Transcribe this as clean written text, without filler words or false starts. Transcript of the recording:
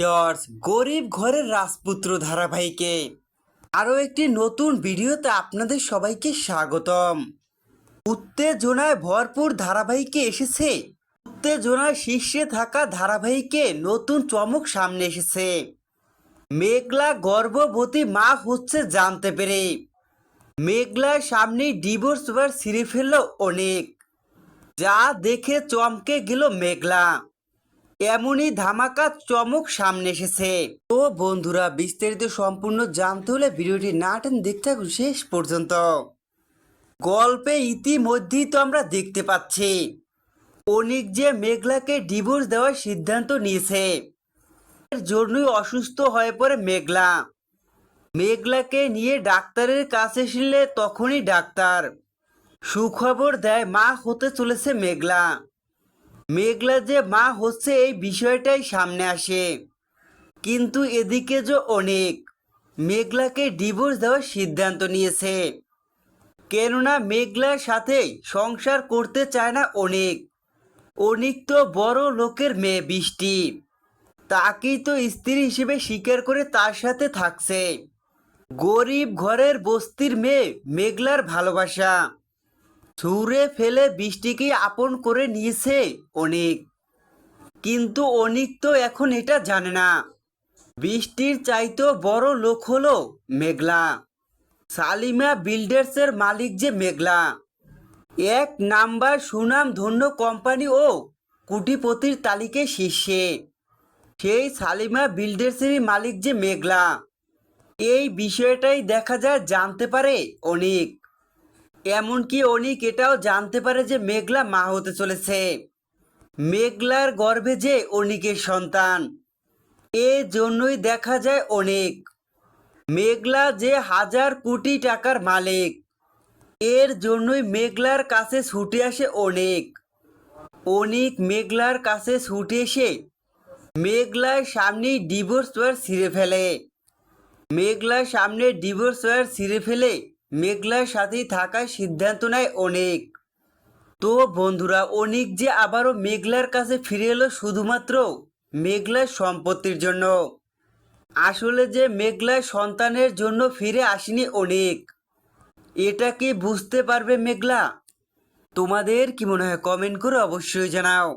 Viewers, গরিব ঘরের রাজপুত্র ধারাবাহিকে আরও একটি নতুন ভিডিওতে আপনাদের সবাইকে স্বাগতম। উত্তেজনায় ভরপুর ধারাবাহিকে এসেছে। উত্তেজনার শীর্ষে থাকা ধারাবাহিকে নতুন চমক সামনে এসেছে। মেঘলা গর্ভবতী মা হচ্ছে জানতে পেরে মেঘলার সামনে ডিভোর্স পেপার ছিঁড়ে ফেলল অনেক, যা দেখে চমকে গেল মেঘলা। এমনই ধামাকা চমক সামনে এসেছে। তো বন্ধুরা, বিস্তারিত সম্পূর্ণ জানতে হলে ভিডিওটি না টেনে দেখতে থাকুন শেষ পর্যন্ত। গল্পে ইতিমধ্যেই তো আমরা দেখতে পাচ্ছি অনিক যে মেঘলাকে ডিভোর্স দেওয়ার সিদ্ধান্ত নিয়েছে। এর জন্যই অসুস্থ হয়ে পড়ে মেঘলা। মেঘলাকে নিয়ে ডাক্তারের কাছে এসেলে তখনই ডাক্তার সুখবর দেয় মা হতে চলেছে মেঘলা। মেঘলা যে মা হচ্ছে এই বিষয়টাই সামনে আসে, কিন্তু এদিকে যে অনেক মেঘলাকে ডিভোর্স দেওয়ার সিদ্ধান্ত নিয়েছে। কেননা মেঘলার সাথে সংসার করতে চায় না অনেক। অনেক তো বড় লোকের মেয়ে বৃষ্টি, তাকেই তো স্ত্রী হিসেবে স্বীকার করে তার সাথে থাকছে। গরিব ঘরের বস্তির মেয়ে মেঘলার ভালোবাসা ছুঁড়ে ফেলে বৃষ্টিকে আপন করে নিয়েছে অনেক। কিন্তু অনিক তো এখন এটা জানে না, বৃষ্টির চাইতেও বড় লোক হলো মেঘলা। সালিমা বিল্ডার্সের মালিক যে মেঘলা, এক নাম্বার সুনাম ধন্য কোম্পানি ও কোটিপতির তালিকায় শীর্ষে। সেই সালিমা বিল্ডার্সেরই মালিক যে মেঘলা, এই বিষয়টাই দেখা যায় জানতে পারে অনিক। এমনকি অনিক এটাও জানতে পারে যে মেঘলা মা হতে চলেছে। মেঘলার গর্ভে যে অনিকের সন্তান, এর জন্যই দেখা যায় অনেক মেঘলা যে হাজার কোটি টাকার মালিক, এর জন্যই মেঘলার কাছে ছুটে আসে অনেক। অনেক মেঘলার কাছে ছুটে এসে মেঘলার সামনেই ডিভোর্স পেপার ছিঁড়ে ফেলে। মেঘলার সামনে ডিভোর্স পেপার ছিঁড়ে ফেলে মেঘলার সাথেই থাকার সিদ্ধান্ত নেয় অনেক। তো বন্ধুরা, অনিক যে আবারও মেঘলার কাছে ফিরে এলো শুধুমাত্র মেঘলার সম্পত্তির জন্য। আসলে যে মেঘলার সন্তানের জন্য ফিরে আসেনি অনেক। এটা কি বুঝতে পারবে মেঘলা? তোমাদের কি মনে হয় কমেন্ট করে অবশ্যই জানাও।